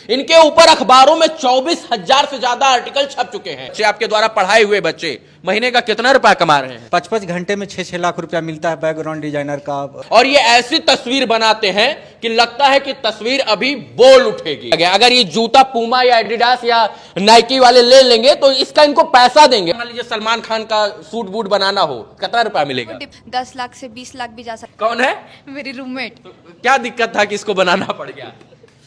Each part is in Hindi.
इनके ऊपर अखबारों में 24,000 से ज्यादा आर्टिकल छप चुके हैं। बच्चे आपके द्वारा पढ़ाए हुए बच्चे महीने का कितना रुपया कमा रहे हैं? 55 घंटे में 6-6 लाख रुपया मिलता है बैकग्राउंड डिजाइनर का। और ये ऐसी तस्वीर बनाते हैं कि लगता है कि तस्वीर अभी बोल उठेगी। अगर ये जूता पूमा या एडिडास या नाइकी वाले ले लेंगे तो इसका इनको पैसा देंगे। मान लीजिए सलमान खान का सूट बूट बनाना हो, कितना रुपया मिलेगा? 10 लाख से 20 लाख भी जा सकता। कौन है? मेरी रूममेट। तो क्या दिक्कत था कि इसको बनाना पड़ गया?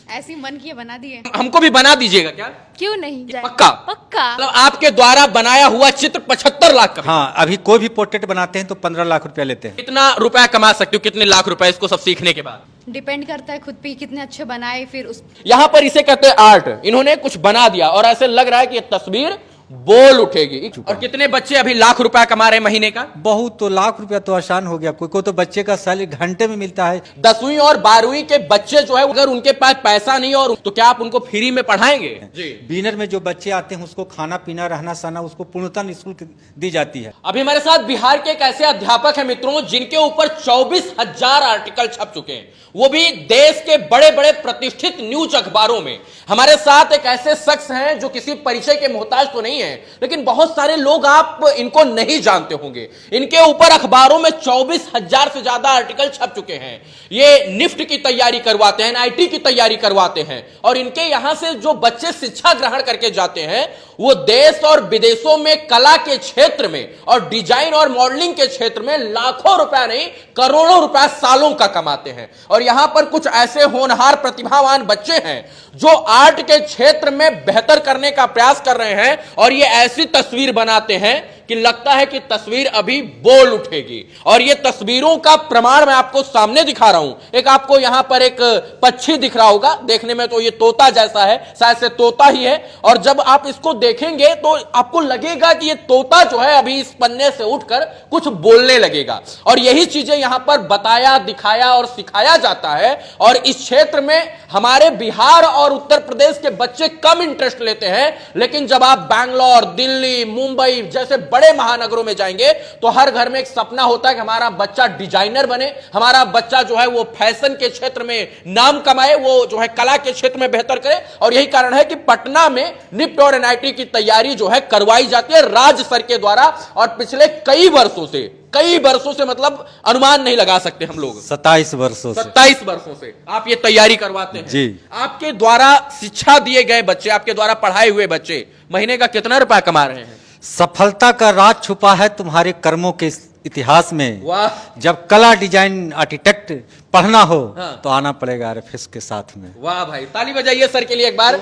ऐसी मन किए बना दिए। हमको भी बना दीजिएगा क्या? क्यों नहीं? पक्का? पक्का। मतलब आपके द्वारा बनाया हुआ चित्र 75 लाख का? हाँ, अभी कोई भी पोर्ट्रेट बनाते हैं तो 15 लाख रुपया लेते हैं। कितना रुपया कमा सकते हो, कितने लाख रुपए इसको सब सीखने के बाद? डिपेंड करता है खुद पे कितने अच्छे बनाए। फिर उस यहां पर इसे कहते हैं आर्ट। इन्होंने कुछ बना दिया और ऐसे लग रहा है कि ये तस्वीर बोल उठेगी। और कितने बच्चे अभी लाख रुपया कमा रहे हैं महीने का? बहुत, तो लाख रुपया तो आसान हो गया। कोई को तो बच्चे का सैलरी घंटे में मिलता है। 10वीं और 12वीं के बच्चे जो है, अगर उनके पास पैसा नहीं और तो क्या आप उनको फ्री में पढ़ाएंगे? जी। बीनर में जो बच्चे आते हैं उसको खाना पीना रहना सहना उसको पूर्णतः निःशुल्क दी जाती है। अभी हमारे साथ बिहार के एक ऐसे अध्यापक हैं मित्रों, जिनके ऊपर 24,000 आर्टिकल छप चुके हैं, वो भी देश के बड़े बड़े प्रतिष्ठित न्यूज अखबारों में। हमारे साथ एक ऐसे शख्स हैं जो किसी परिचय के मोहताज तो नहीं है, लेकिन बहुत सारे लोग आप इनको नहीं जानते होंगे। इनके ऊपर अखबारों में 24,000 से ज्यादा आर्टिकल छप चुके हैं। ये निफ्ट की तैयारी करवाते हैं, एनआईटी की तैयारी करवाते हैं, और इनके यहां से जो बच्चे शिक्षा ग्रहण करके जाते हैं वो देश और विदेशों में कला के क्षेत्र में और डिजाइन और मॉडलिंग के क्षेत्र में लाखों रुपया नहीं करोड़ों रुपया सालों का कमाते हैं। और यहां पर कुछ ऐसे होनहार प्रतिभावान बच्चे हैं जो आर्ट के क्षेत्र में बेहतर करने का प्रयास कर रहे हैं, और ये ऐसी तस्वीर बनाते हैं कि लगता है कि तस्वीर अभी बोल उठेगी। और ये तस्वीरों का प्रमाण मैं आपको सामने दिखा रहा हूं। एक आपको यहां पर एक पक्षी दिख रहा होगा, देखने में तो ये तोता जैसा है, शायद से तोता ही है। और जब आप इसको देखेंगे तो आपको लगेगा कि ये तोता जो है अभी इस पन्ने से उठकर कुछ बोलने लगेगा। और यही चीजें यहां पर बताया, दिखाया और सिखाया जाता है। और इस क्षेत्र में हमारे बिहार और उत्तर प्रदेश के बच्चे कम इंटरेस्ट लेते हैं, लेकिन जब आप बैंगलोर, दिल्ली, मुंबई जैसे बड़े महानगरों में जाएंगे तो हर घर में एक सपना होता है कि हमारा बच्चा डिजाइनर बने, हमारा बच्चा जो है वो फैशन के क्षेत्र में नाम कमाए, वो जो है कला के क्षेत्र में बेहतर करे। और यही कारण है कि पटना में निफ्ट और एनआईटी की तैयारी जो है करवाई जाती है राज्य सर के द्वारा। और पिछले कई वर्षों से मतलब अनुमान नहीं लगा सकते हम लोग, 27 वर्षों से 27 वर्षों से आप ये तैयारी करवाते हैं। जी। आपके द्वारा शिक्षा दिए गए बच्चे, आपके द्वारा पढ़ाए हुए बच्चे महीने का कितना रुपया कमा रहे हैं? सफलता का राज छुपा है तुम्हारे कर्मों के इतिहास में। वाह। जब कला डिजाइन आर्किटेक्ट पढ़ना हो हाँ। तो आना पड़ेगा आरएफएस के साथ में। वाह भाई, ताली बजाइए सर के लिए एक बार।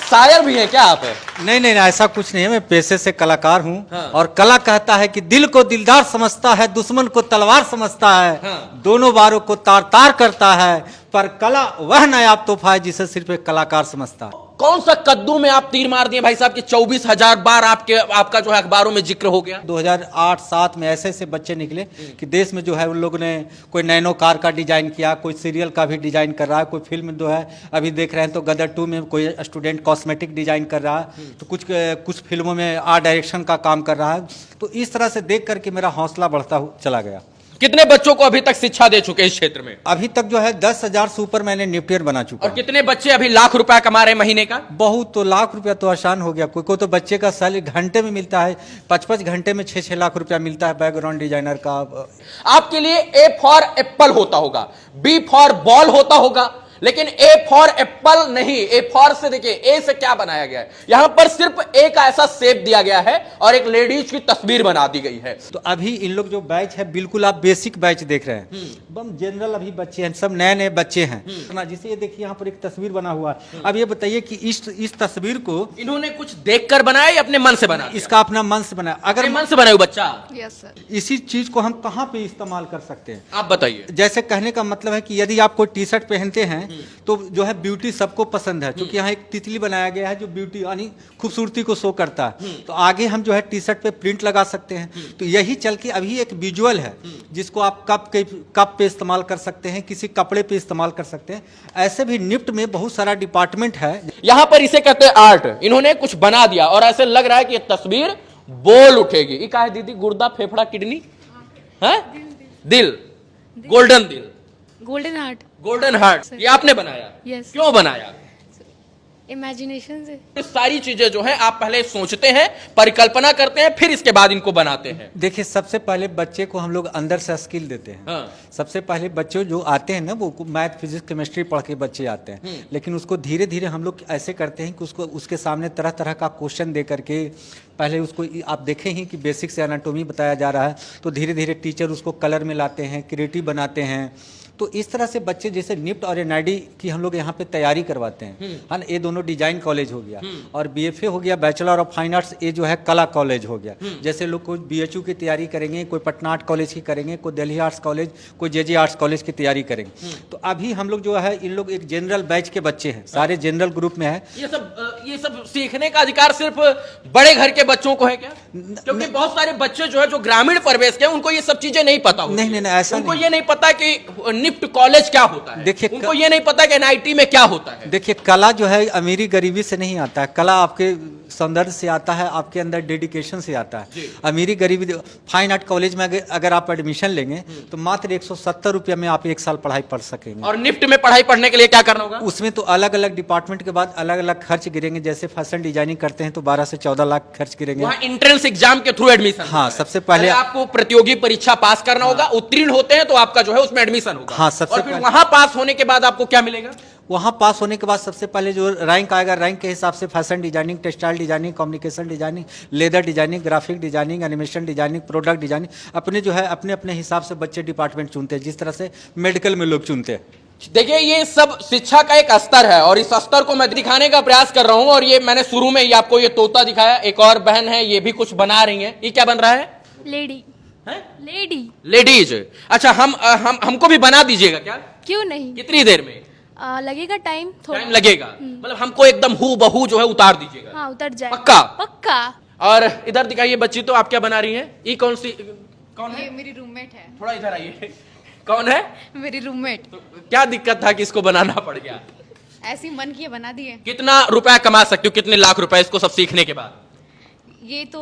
शायर भी हैं क्या आप? नहीं, ऐसा कुछ नहीं है, मैं पेशे से कलाकार हूँ। हाँ। और कला कहता है कि दिल को दिलदार समझता है, दुश्मन को तलवार समझता है। हाँ। दोनों बारों को तार तार करता है, पर कला वह नायाब तोहफा है जिसे सिर्फ एक कलाकार समझता है। कौन सा कद्दू में आप तीर मार दिए भाई साहब कि 24,000 बार आपका जो है अखबारों में जिक्र हो गया? 2008-7 में ऐसे बच्चे निकले कि देश में जो है उन लोगों ने कोई नैनो कार का डिजाइन किया, कोई सीरियल का भी डिजाइन कर रहा है, कोई फिल्म जो है अभी देख रहे हैं तो गदर 2 में कोई स्टूडेंट कॉस्मेटिक डिजाइन कर रहा है, तो कुछ फिल्मों में आर्ट डायरेक्शन का काम कर रहा है। तो इस तरह से देख करके मेरा हौसला बढ़ता चला गया। कितने बच्चों को अभी तक शिक्षा दे चुके इस क्षेत्र में? अभी तक जो है 10,000 से ऊपर मैंने निफ्टियर बना चुका। और कितने बच्चे अभी लाख रुपया कमा रहे हैं महीने का? बहुत, तो लाख रुपया तो आसान हो गया। कोई को तो बच्चे का सैलरी घंटे में मिलता है। 55 घंटे में 6-6 लाख रुपया मिलता है बैकग्राउंड डिजाइनर का। आपके लिए ए फॉर एप्पल होता होगा, बी फॉर बॉल होता होगा, लेकिन ए फॉर एप्पल नहीं। ए फॉर से देखिए, ए से क्या बनाया गया है, यहां पर सिर्फ ए का ऐसा शेप दिया गया है और एक लेडीज की तस्वीर बना दी गई है। तो अभी इन लोग जो बैच है बिल्कुल आप बेसिक बैच देख रहे हैं। बम जनरल अभी बच्चे हैं, सब नए बच्चे हैं। जिसे ये देखिए यहाँ पर एक तस्वीर बना हुआ है। अब ये बताइए कि इस तस्वीर को इन्होंने कुछ देखकर बनाया या अपने मन से बनाया? इसका अपना मन से बनाया। अगर मन से बनाया बच्चा, यस सर। इसी चीज को हम कहाँ पे इस्तेमाल कर सकते हैं आप बताइए। जैसे कहने का मतलब है कि यदि आप कोई टी शर्ट पहनते हैं तो जो है ब्यूटी सबको पसंद है, क्योंकि यहाँ एक तितली बनाया गया है जो ब्यूटी यानी खूबसूरती को शो करता है। तो आगे हम जो है टी शर्ट पे प्रिंट लगा सकते हैं। तो यही चल के अभी एक विजुअल है जिसको आप कप पे इस्तेमाल कर सकते हैं, किसी कपड़े पे इस्तेमाल कर सकते हैं। ऐसे भी निफ्ट में बहुत सारा डिपार्टमेंट है। यहां पर इसे कहते हैं आर्ट। इन्होंने कुछ बना दिया और ऐसे लग रहा है कि ये तस्वीर बोल उठेगी। ये क्या है दीदी? गुर्दा, फेफड़ा, किडनी है? दिल, गोल्डन दिल, गोल्डन हार्ट। Golden heart. ये आपने बनाया? यस। क्यों बनाया? इमेजिनेशन से। ये सारी चीजें जो है आप पहले सोचते हैं, परिकल्पना करते हैं, फिर इसके बाद इनको बनाते हैं। देखिए, सबसे पहले बच्चे को हम लोग अंदर से स्किल देते हैं। हाँ। सबसे पहले बच्चे जो आते हैं ना, वो मैथ फिजिक्स केमिस्ट्री पढ़ के बच्चे आते हैं, लेकिन उसको धीरे धीरे हम लोग ऐसे करते हैं कि उसको उसके सामने तरह तरह का क्वेश्चन दे करके, पहले उसको आप देखें ही कि बेसिक से एनाटॉमी बताया जा रहा है, तो धीरे धीरे टीचर उसको कलर में लाते हैं, क्रिएटिव बनाते हैं। तो इस तरह से बच्चे, जैसे निफ्ट और एनआईडी की हम लोग यहाँ पे तैयारी करवाते हैं। हाँ, ये दोनों डिजाइन कॉलेज हो गया, और बीएफए हो गया, बैचलर ऑफ फाइन आर्ट्स, ये जो है कला कॉलेज हो गया। जैसे लोग कोई बीएचयू की तैयारी करेंगे, कोई पटना आर्ट कॉलेज की करेंगे, कोई दिल्ली आर्ट्स कॉलेज, कोई जेजे आर्ट्स कॉलेज की तैयारी करेंगे। तो अभी हम लोग जो है, इन लोग एक जनरल बैच के बच्चे हैं, सारे जनरल ग्रुप में है। ये सब सीखने का अधिकार सिर्फ बड़े घर के बच्चों को है क्या? क्योंकि बहुत सारे बच्चे जो है, जो ग्रामीण परिवेश के हैं, उनको ये सब चीजें नहीं पता होती। नहीं, ऐसा उनको ये नहीं पता कि निफ्ट कॉलेज क्या होता है। देखिए, उनको ये नहीं पता कि एनआईटी में क्या होता है। देखिए, कला जो है अमीरी गरीबी से नहीं आता है, कला आपके सौंदर्य से आता है, आपके अंदर डेडिकेशन से आता है। अमीरी गरीबी, फाइन आर्ट कॉलेज में अगर आप एडमिशन लेंगे तो मात्र 170 रुपये में आप 1 साल पढ़ाई पढ़ सकेंगे। और निफ्ट में पढ़ाई पढ़ने के लिए क्या करना होगा? उसमें तो अलग अलग डिपार्टमेंट के बाद अलग अलग खर्च गिरेंगे। जैसे फैशन डिजाइनिंग करते हैं तो 12 से 14 लाख खर्च गिरेंगे। वहाँ एंट्रेंस एग्जाम के थ्रू एडमिशन। हाँ, सबसे पहले आपको प्रतियोगी परीक्षा पास करना होगा, उत्तीर्ण होते हैं तो आपका जो है उसमें एडमिशन होगा। हाँ, सबसे पहले वहां पास होने के बाद आपको क्या मिलेगा? वहाँ पास होने के बाद सबसे पहले जो रैंक आएगा, रैंक के हिसाब से fashion designing, textile designing, communication designing, leather designing, graphic designing, animation designing, product designing, अपने जो है अपने अपने हिसाब से बच्चे डिपार्टमेंट चुनते हैं, जिस तरह से मेडिकल में लोग चुनते हैं। देखिए, ये सब शिक्षा का एक स्तर है और इस स्तर को मैं दिखाने का प्रयास कर रहा हूं। और ये मैंने शुरू में ही आपको ये तोता दिखाया। एक और बहन है, ये भी कुछ बना रही है। ये क्या बन रहा है? लेडी। लेडीज। अच्छा, हमको भी बना दीजिएगा क्या? क्यों नहीं? कितनी देर में? लगेगा टाइम, थोड़ा टाइम लगेगा। मतलब हमको एकदम हू बहू जो है उतार दीजिएगा। हाँ, उतर जाए। पक्का। और इधर दिखाइए बच्ची, तो आप क्या बना रही हैं? ये कौन है? ये मेरी रूममेट है। थोड़ा इधर आइए। कौन है? मेरी रूममेट। तो क्या दिक्कत था कि इसको बनाना पड़ गया? ऐसी मन किए बना दिए। कितना रुपया कमा सकते हो, कितने लाख रुपए इसको सब सीखने के बाद? ये तो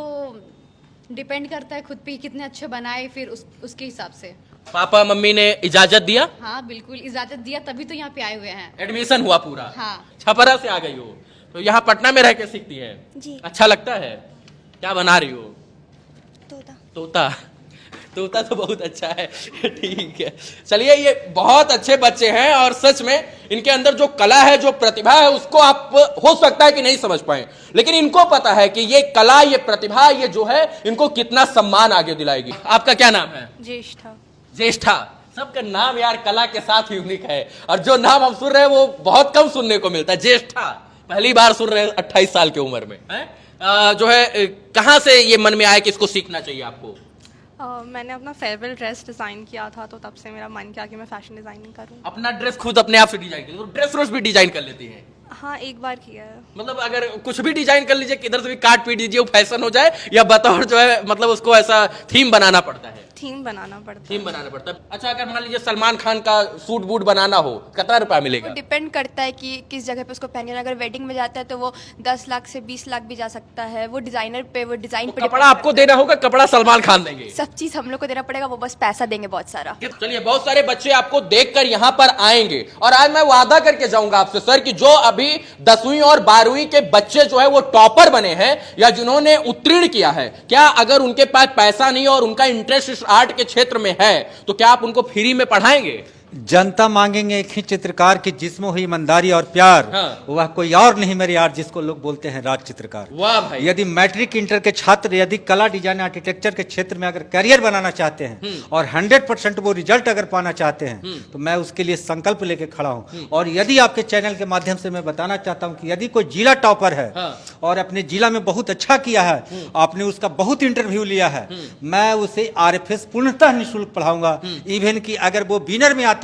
डिपेंड करता है खुद पे, कितने अच्छे बनाए, फिर उसके हिसाब से। पापा मम्मी ने इजाजत दिया? हाँ, बिल्कुल इजाजत दिया, तभी तो यहाँ पे आए हुए हैं। एडमिशन हुआ पूरा? हाँ। छपरा से आ गई हो तो यहाँ पटना में रह के सीखती है जी। अच्छा लगता है? क्या बना रही हो? तोता तो बहुत अच्छा है। ठीक है, चलिए, ये बहुत अच्छे बच्चे हैं और सच में इनके अंदर जो कला है, जो प्रतिभा है, उसको आप हो सकता है कि नहीं समझ पाए, लेकिन इनको पता है कि ये कला, ये प्रतिभा, ये जो है इनको कितना सम्मान आगे दिलाएगी। आपका क्या नाम है? ज्येष्ठा। सबका नाम यार कला के साथ यूनिक है, और जो नाम हम सुन रहे हैं वो बहुत कम सुनने को मिलता है। ज्येष्ठा पहली बार सुन रहे हैं 28 साल की उम्र में है? जो है कहाँ से ये मन में आया कि इसको सीखना चाहिए आपको? मैंने अपना फेयरवेल ड्रेस डिजाइन किया था, तो तब से मेरा मन किया कि मैं फैशन डिजाइनिंग करूं। अपना ड्रेस खुद अपने आप से डिजाइन कर, तो ड्रेस भी डिजाइन कर लेती हैं? हाँ, एक बार किया है। मतलब अगर कुछ भी डिजाइन कर लीजिए, किधर से भी काट पीट दीजिए, वो फैशन हो जाए, या बतौर जो है मतलब उसको ऐसा थीम बनाना पड़ता है? थीम बनाना पड़ता है। अच्छा, अगर मान लीजिए सलमान खान का सूट बूट बनाना हो, कितना रुपया मिलेगा? वो डिपेंड करता है कि किस जगह पे उसको पहनना। अगर वेडिंग में जाता है तो वो 10 लाख से 20 लाख भी जा सकता है। वो डिजाइनर पे, वो डिजाइन पे। कपड़ा आपको देना होगा? कपड़ा सलमान खान देंगे? सब चीज हम लोग को देना पड़ेगा, वो बस पैसा देंगे बहुत सारा। चलिए, बहुत सारे बच्चे आपको देखकर यहाँ पर आएंगे, और आज मैं वादा करके जाऊंगा आपसे सर कि जो अभी 10वीं और 12वीं के बच्चे जो है वो टॉपर बने हैं या जिन्होंने उत्तीर्ण किया है, क्या अगर उनके पास पैसा नहीं और उनका इंटरेस्ट इस आर्ट के क्षेत्र में है तो क्या आप उनको फ्री में पढ़ाएंगे? जनता मांगेंगे एक ही चित्रकार की जिसमें हुई ईमानदारी और प्यार। हाँ। वह कोई और नहीं मेरे यार, जिसको लोग बोलते हैं राज चित्रकार। वाह भाई। यदि मैट्रिक इंटर के छात्र यदि कला डिजाइन आर्किटेक्चर के क्षेत्र में अगर करियर बनाना चाहते हैं और 100% वो रिजल्ट अगर पाना चाहते हैं तो मैं उसके लिए संकल्प लेके खड़ा हूं। और यदि आपके चैनल के माध्यम से मैं बताना चाहता हूं कि यदि कोई जिला टॉपर है और अपने जिला में बहुत अच्छा किया है, आपने उसका बहुत इंटरव्यू लिया है, मैं उसे RFS पूर्णतः निःशुल्क पढ़ाऊंगा। इवन की अगर वो विनर में है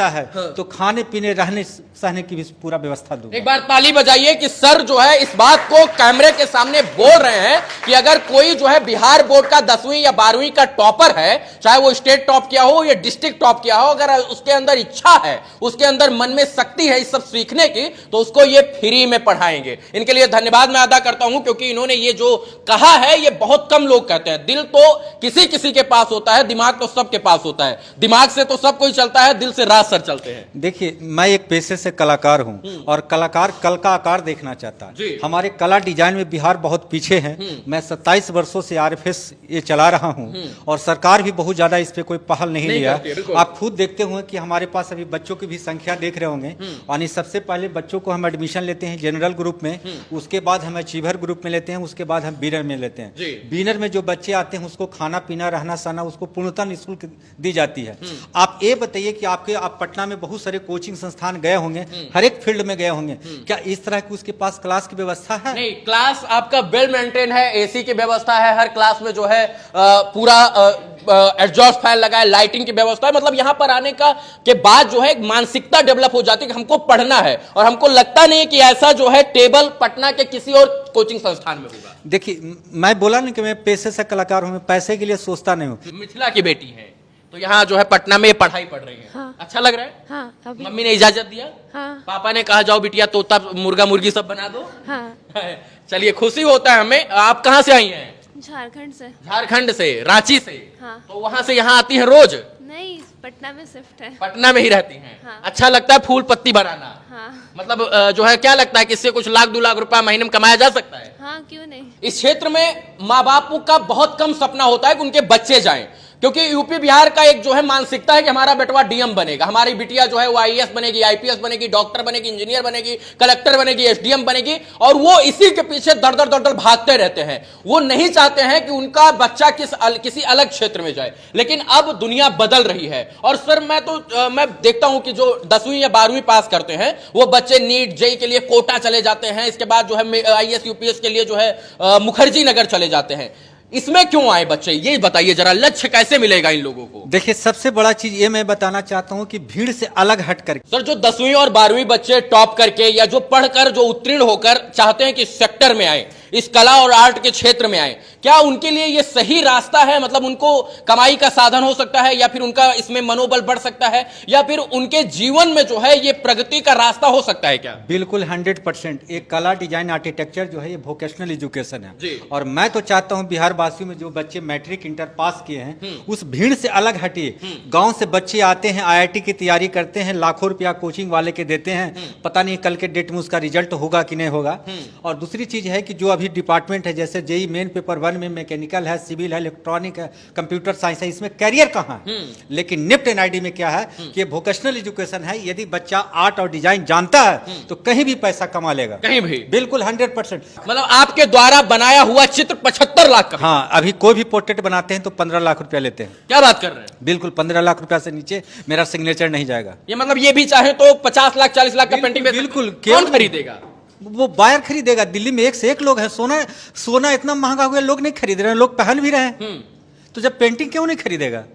तो खाने पीने रहने सहने की भी पूरा व्यवस्था दूंगा। एक बार ताली बजाइए कि सर जो है इस बात को कैमरे के सामने बोल रहे हैं कि अगर कोई जो है बिहार बोर्ड का 10वीं या 12वीं का टॉपर है, चाहे वो स्टेट टॉप किया हो या डिस्ट्रिक्ट टॉप किया हो, अगर उसके अंदर इच्छा है, उसके अंदर मन में शक्ति है इस सब सीखने की, तो उसको ये फ्री में पढ़ाएंगे। इनके लिए धन्यवाद मैं अदा करता हूं, क्योंकि इन्होंने ये जो कहा है ये बहुत कम लोग कहते हैं। दिल तो किसी किसी के पास होता है, दिमाग तो सबके पास होता है। दिमाग से तो सब कोई चलता है, दिल से राज सर चलते हैं? देखिए, मैं एक पेशे से कलाकार हूं और कलाकार कल का आकार देखना चाहता है। जी। हमारे कला डिजाइन में बिहार बहुत पीछे है। मैं 27 वर्षों से आरएफएस ये चला रहा हूं और सरकार भी बहुत ज्यादा इस पे कोई पहल नहीं लिया। करती है, बिल्कुल। आप खुद देखते होंगे कि हमारे पास अभी बच्चों की भी संख्या देख रहे होंगे। यानी सबसे पहले बच्चों को हम एडमिशन लेते हैं जनरल ग्रुप में, उसके बाद हम अचीवर ग्रुप में लेते हैं, उसके बाद हम बीनर में लेते हैं। जी। बीनर में जो बच्चे आते हैं उसको खाना पीना रहना सहना उसको पूर्णतः निःशुल्क दी जाती है। आप ये बताइए कि आप पटना में बहुत सारे कोचिंग संस्थान गए होंगे, हर एक फील्ड में गए होंगे, क्या इस तरह की उसके पास क्लास की व्यवस्था है? नहीं, क्लास आपका वेल मेंटेन है, एसी की व्यवस्था है, हर क्लास में जो है पूरा एग्जॉस्ट फैन लगा है, लाइटिंग की व्यवस्था है। मतलब यहां पर आने का के बाद जो है एक मानसिकता डेवलप हो जाती है कि हमको पढ़ना है, और हमको लगता नहीं कि ऐसा जो है टेबल पटना के किसी और कोचिंग संस्थान में होगा। देखिए, मैं बोला नहीं कि मैं पेशे से कलाकार हूं, मैं पैसे के लिए सोचता नहीं हूं। मिथिला की बेटी है तो यहाँ जो है पटना में ये पढ़ाई पढ़ रही है। हाँ। अच्छा लग रहा है? हाँ, अभी मम्मी ने इजाजत दिया? हाँ। पापा ने कहा जाओ बिटिया तोता मुर्गा मुर्गी सब बना दो? हाँ, चलिए, खुशी होता है हमें। आप कहाँ से आई हैं? झारखंड से। झारखंड से, रांची से? हाँ। तो वहां से यहाँ आती हैं रोज? नहीं, पटना में शिफ्ट है। पटना में ही रहती हैं? हाँ। अच्छा लगता है फूल पत्ती बनाना? हाँ। मतलब जो है क्या लगता है कि इससे कुछ लाख 2 लाख रुपया महीने में कमाया जा सकता है? हाँ, क्यों नहीं। इस क्षेत्र में माँ बाप का बहुत कम सपना होता है कि उनके बच्चे जाएं, क्योंकि यूपी बिहार का एक जो है मानसिकता है कि हमारा बेटवा डीएम बनेगा, हमारी बिटिया जो है वो आईएएस बनेगी, आईपीएस बनेगी, डॉक्टर बनेगी, इंजीनियर बनेगी, कलेक्टर बनेगी, एसडीएम बनेगी, और वो इसी के पीछे दर दर दर दर भागते रहते हैं। वो नहीं चाहते हैं कि उनका बच्चा किसी अलग क्षेत्र में जाए। लेकिन अब दुनिया बदल रही है, और सर मैं देखता हूं कि जो 10वीं या 12वीं पास करते हैं वो बच्चे नीट जेई के लिए कोटा चले जाते हैं, इसके बाद जो है आईएएस यूपीएस के लिए जो है मुखर्जी नगर चले जाते हैं। इसमें क्यों आए बच्चे, ये बताइए जरा, लक्ष्य कैसे मिलेगा इन लोगों को? देखिए, सबसे बड़ा चीज ये मैं बताना चाहता हूं कि भीड़ से अलग हट कर। सर, जो 10वीं और 12वीं बच्चे टॉप करके या जो पढ़कर जो उत्तीर्ण होकर चाहते हैं कि सेक्टर में आए, इस कला और आर्ट के क्षेत्र में आए, क्या उनके लिए ये सही रास्ता है? मतलब उनको कमाई का साधन हो सकता है, या फिर उनका इसमें मनोबल बढ़ सकता है, या फिर उनके जीवन में जो है ये प्रगति का रास्ता हो सकता है क्या? बिल्कुल 100%। एक कला डिजाइन आर्किटेक्चर जो है ये वोकेशनल एजुकेशन है जी। और मैं तो चाहता हूं बिहार वासियों में जो बच्चे मैट्रिक इंटर पास किए हैं उस भीड़ से अलग हटिए। गांव से बच्चे आते हैं, आईआईटी की तैयारी करते हैं, लाखों रुपया कोचिंग वाले के देते हैं, पता नहीं कल के डेट में उसका रिजल्ट होगा कि नहीं होगा। और दूसरी चीज है कि जो अभी डिपार्टमेंट है, जैसे जेई मेन पेपर 1 में मैकेनिकल है, सिविल है, इलेक्ट्रॉनिक है, कंप्यूटर साइंस है, इसमें कैरियर कहाँ है? लेकिन निफ्ट एनआईडी में क्या है कि वोकेशनल एजुकेशन है। यदि बच्चा आर्ट और डिजाइन जानता है तो कहीं भी पैसा कमा लेगा, कहीं भी। बिल्कुल 100%। मतलब आपके द्वारा बनाया हुआ चित्र 75 लाख का? हाँ, अभी कोई भी पोर्ट्रेट बनाते हैं तो 15 लाख रुपया लेते हैं। क्या बात कर रहे हैं? बिल्कुल 15 लाख रुपया से नीचे मेरा सिग्नेचर नहीं जाएगा। ये मतलब ये भी चाहे तो 50 लाख 40 लाख का पेंटिंग बिल्कुल। कौन खरीदेगा? वो बायर खरीदेगा। दिल्ली में एक से एक लोग हैं। सोना इतना महंगा हो गया, लोग नहीं खरीद रहे हैं, लोग पहन भी रहे हैं। तो जब पेंटिंग क्यों नहीं खरीदेगा?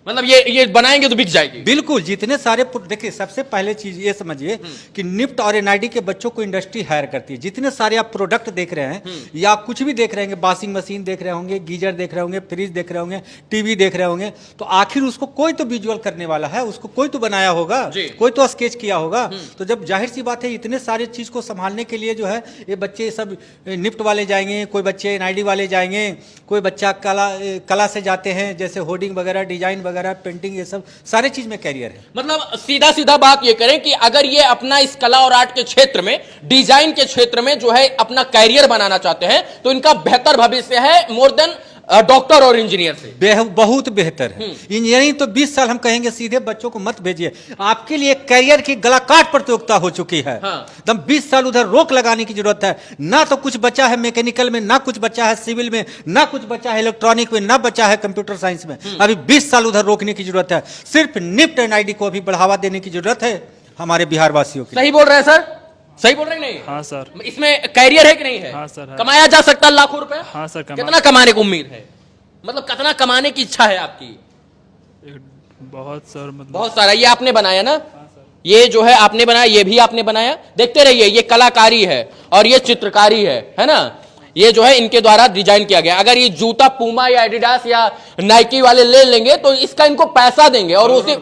मतलब ये बनाएंगे तो बिक जाएगी। बिल्कुल। जितने सारे देखिए, सबसे पहले चीज ये समझिए कि निफ्ट और एनआईडी के बच्चों को इंडस्ट्री हायर करती है। जितने सारे आप प्रोडक्ट देख रहे हैं या आप कुछ भी देख रहे हैं, वॉशिंग मशीन देख रहे होंगे, गीजर देख रहे होंगे, फ्रिज देख रहे होंगे, टीवी देख रहे होंगे, तो आखिर उसको कोई तो विजुअल करने वाला है, उसको कोई तो बनाया होगा, कोई तो स्केच किया होगा। तो जब जाहिर सी बात है इतने सारे चीज को संभालने के लिए जो है ये बच्चे सब निफ्ट वाले जाएंगे, कोई बच्चे एनआईडी वाले जाएंगे, कोई बच्चा कला से जाते हैं, जैसे होर्डिंग वगैरह, डिजाइन वगैरह, पेंटिंग, ये सब सारे चीज में कैरियर है। मतलब सीधा सीधा बात ये करें कि अगर ये अपना इस कला और आर्ट के क्षेत्र में, डिजाइन के क्षेत्र में जो है अपना कैरियर बनाना चाहते हैं तो इनका बेहतर भविष्य है मोर देन डॉक्टर और इंजीनियर से। बहुत बेहतर है। इंजीनियरिंग तो 20 साल हम कहेंगे सीधे बच्चों को मत भेजिए। आपके लिए कैरियर की गला काट प्रतियोगिता हो चुकी है। हाँ। 20 साल उधर रोक लगाने की जरूरत है। ना तो कुछ बच्चा है मैकेनिकल में, ना कुछ बच्चा है सिविल में, ना कुछ बच्चा है इलेक्ट्रॉनिक में, ना बच्चा है कंप्यूटर साइंस में। अभी 20 साल उधर रोकने की जरूरत है। सिर्फ निफ्ट एनआईडी को अभी बढ़ावा देने की जरूरत है हमारे बिहार वासियों की। सही बोल रहे हैं सर? सही बोल रहे हैं नहीं? हाँ सर। इसमें कैरियर है कि नहीं है? हाँ सर, है। कमाया जा सकता है लाखों रुपए? हाँ सर, कितना कमाने की उम्मीद है? मतलब कितना कमाने की इच्छा है आपकी? बहुत सर, मतलब बहुत सारा। ये आपने बनाया ना? ये जो है आपने बनाया, ये भी आपने बनाया। देखते रहिए, ये कलाकारी है और ये चित्रकारी है ना? ये जो है इनके द्वारा डिजाइन किया गया। अगर ये जूता पूमा या एडिडास या नाइकी वाले ले लेंगे तो इसका इनको पैसा देंगे और उसी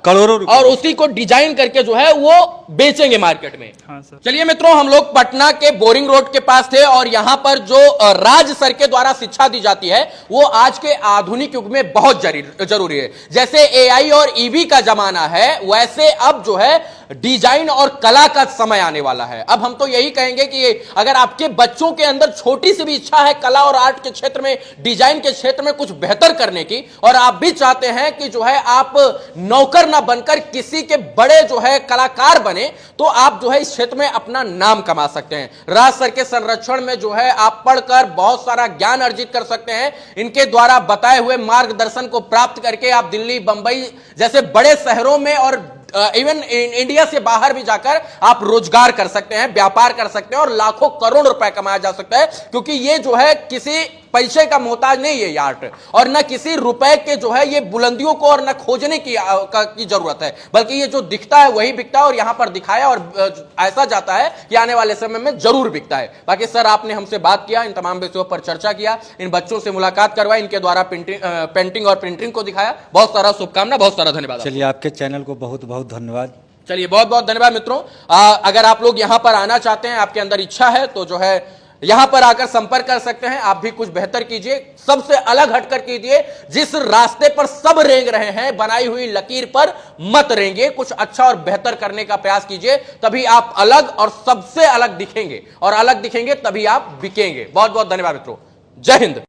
करोड़ों रुपए और उसी को डिजाइन करके जो है वो बेचेंगे मार्केट में। हाँ सर। चलिए मित्रों, हम लोग पटना के बोरिंग रोड के पास थे और यहां पर जो राज्य सर के द्वारा शिक्षा दी जाती है वो आज के आधुनिक युग में बहुत जरूरी है। जैसे एआई और ईवी का जमाना है, वैसे अब जो है डिजाइन और कला का समय आने वाला है। अब हम तो यही कहेंगे कि अगर आपके बच्चों के अंदर छोटी सी भी इच्छा है कला और आर्ट के क्षेत्र में, डिजाइन के क्षेत्र में कुछ बेहतर करने की, और आप भी चाहते हैं कि जो है आप नौकर ना बनकर किसी के बड़े जो है कलाकार बने, तो आप जो है इस क्षेत्र में अपना नाम कमा सकते हैं। राज सर के संरक्षण में जो है आप पढ़कर बहुत सारा ज्ञान अर्जित कर सकते हैं। इनके द्वारा बताए हुए मार्गदर्शन को प्राप्त करके आप दिल्ली, बंबई जैसे बड़े शहरों में और इवन इंडिया से बाहर भी जाकर आप रोजगार कर सकते हैं, व्यापार कर सकते हैं और लाखों करोड़ रुपए कमाया जा सकता है, क्योंकि ये जो है किसी पैसे का मोहताज नहीं है ये आर्ट, और न किसी रुपए के जो है ये बुलंदियों को और न खोजने की जरूरत है, बल्कि ये जो दिखता है वही बिकता है और यहां पर दिखाया और ऐसा जाता है कि आने वाले समय में जरूर बिकता है। बाकी सर, आपने हमसे बात किया, इन तमाम विषयों पर चर्चा किया, इन बच्चों से मुलाकात करवाई, इनके द्वारा पेंटिंग और प्रिंटिंग को दिखाया। बहुत सारा शुभकामना, बहुत सारा धन्यवाद। चलिए, आपके चैनल को बहुत बहुत धन्यवाद। चलिए, बहुत बहुत धन्यवाद मित्रों। अगर आप लोग यहां पर आना चाहते हैं, आपके अंदर इच्छा है, तो जो है यहां पर आकर संपर्क कर सकते हैं। आप भी कुछ बेहतर कीजिए, सबसे अलग हटकर कीजिए। जिस रास्ते पर सब रेंग रहे हैं, बनाई हुई लकीर पर मत रेंगे, कुछ अच्छा और बेहतर करने का प्रयास कीजिए, तभी आप अलग और सबसे अलग दिखेंगे, और अलग दिखेंगे तभी आप बिकेंगे। बहुत बहुत धन्यवाद मित्रों। जय हिंद।